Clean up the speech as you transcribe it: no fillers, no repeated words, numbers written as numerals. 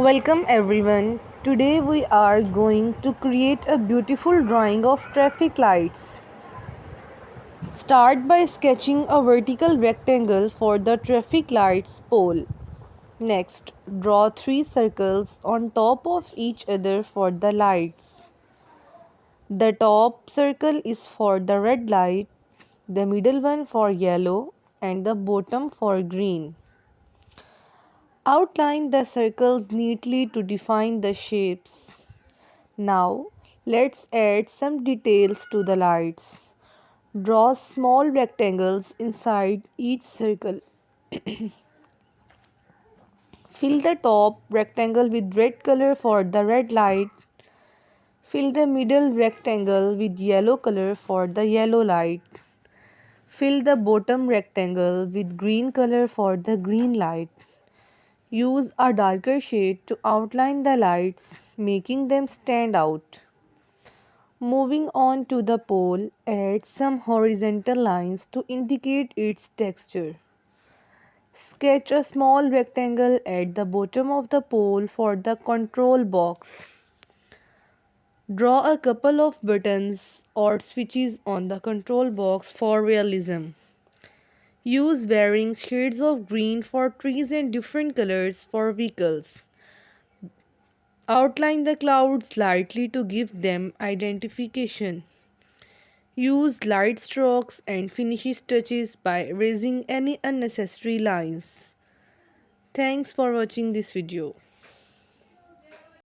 Welcome everyone. Today we are going to create a beautiful drawing of traffic lights. Start by sketching a vertical rectangle for the traffic lights pole. Next, draw 3 circles on top of each other for the lights. The top circle is for the red light, the middle one for yellow, and the bottom for green. Outline the circles neatly to define the shapes. Now, let's add some details to the lights. Draw small rectangles inside each circle. Fill the top rectangle with red color for the red light. Fill the middle rectangle with yellow color for the yellow light. Fill the bottom rectangle with green color for the green light. Use a darker shade to outline the lights, making them stand out. Moving on to the pole, add some horizontal lines to indicate its texture. Sketch a small rectangle at the bottom of the pole for the control box. Draw a couple of buttons or switches on the control box for realism. Use varying shades of green for trees and different colors for vehicles. Outline the clouds slightly to give them identification. Use light strokes and finishes touches by erasing any unnecessary lines. Thanks for watching this video.